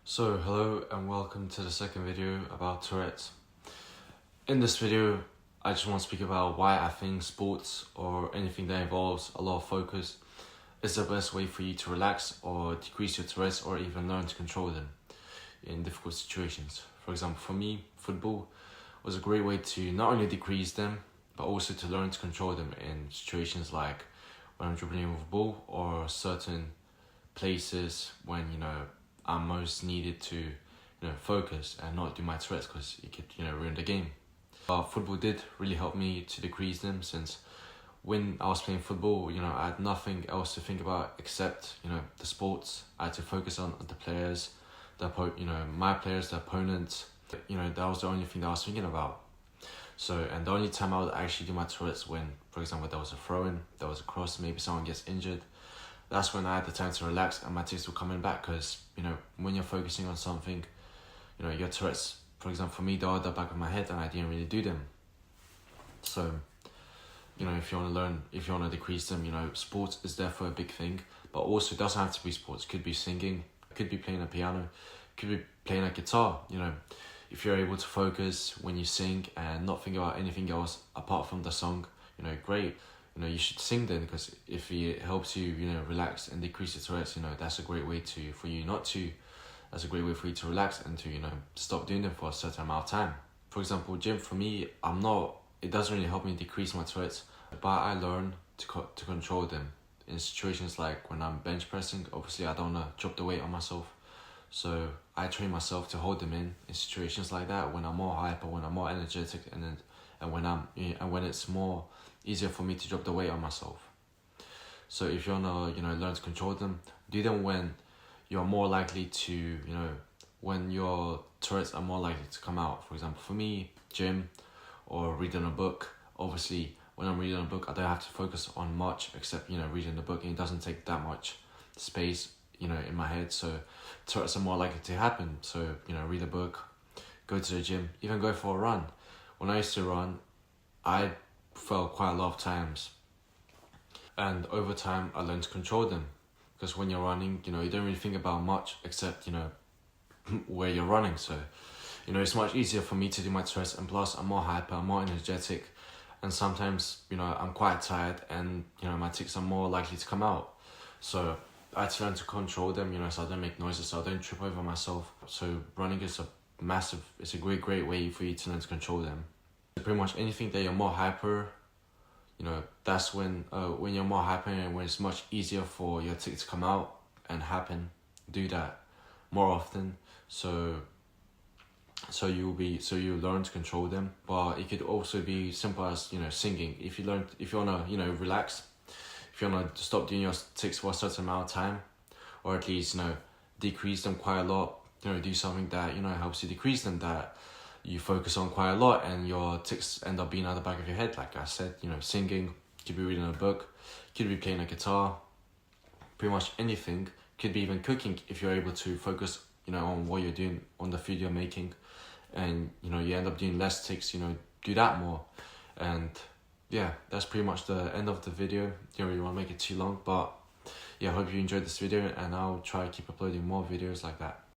So hello and welcome to the second video about Tourette. In this video, I just want to speak about why I think sports or anything that involves a lot of focus is the best way for you to relax or decrease your Tourette's or even learn to control them in difficult situations. For example, for me, football was a great way to not only decrease them, but also to learn to control them in situations like when I'm dribbling with a ball or certain places when, I'm most needed to, focus and not do my Tourette's because it could, ruin the game. But football did really help me to decrease them, since when I was playing football, I had nothing else to think about except, the sports. I had to focus on the players, my players, the opponents. That was the only thing that I was thinking about. So, and the only time I would actually do my Tourette's when, for example, there was a throw-in, there was a cross, maybe someone gets injured. That's when I had the time to relax and my tics were coming back, because, when you're focusing on something, your Tourette's, for example, for me, they are at the back of my head and I didn't really do them. So, if you want to decrease them, sports is therefore a big thing, but also it doesn't have to be sports. It could be singing, it could be playing a piano, it could be playing a guitar, If you're able to focus when you sing and not think about anything else apart from the song, great. You should sing then, because if it helps you, relax and decrease your Tourette's, that's a great way that's a great way for you to relax and to, stop doing them for a certain amount of time. For example, gym, for me, it doesn't really help me decrease my Tourette's, but I learn to control them in situations like when I'm bench pressing. Obviously, I don't want to drop the weight on myself. So I train myself to hold them in situations like that when I'm more hyper, when I'm more energetic, and when it's more easier for me to drop the weight on myself. So if you wanna, learn to control them, do them when you're more likely to, when your Tourette's are more likely to come out. For example, for me, gym or reading a book. Obviously, when I'm reading a book, I don't have to focus on much except, reading the book, and it doesn't take that much space, in my head. So Tourette's are more likely to happen. So, read a book, go to the gym, even go for a run. When I used to run, I fell quite a lot of times, and over time I learned to control them, because when you're running, you don't really think about much except, where you're running. So, it's much easier for me to do my Tourette's, and plus I'm more hyper, I'm more energetic, and sometimes, I'm quite tired, and, my tics are more likely to come out. So I had to learn to control them, so I don't make noises, so I don't trip over myself. So running is it's a great way for you to learn to control them. Pretty much anything that you're more hyper, that's when you're more hyper and when it's much easier for your tics to come out and happen. Do that more often, so you learn to control them. But it could also be simple as, singing. If you wanna, relax, if you wanna stop doing your tics for a certain amount of time, or at least, decrease them quite a lot, do something that, helps you decrease them, that you focus on quite a lot, and your tics end up being at the back of your head. Like I said, singing, could be reading a book, could be playing a guitar, pretty much anything. Could be even cooking, if you're able to focus, on what you're doing, on the food you're making, and, you end up doing less tics, do that more. And yeah, that's pretty much the end of the video. Don't really want to make it too long, but yeah, I hope you enjoyed this video, and I'll try to keep uploading more videos like that.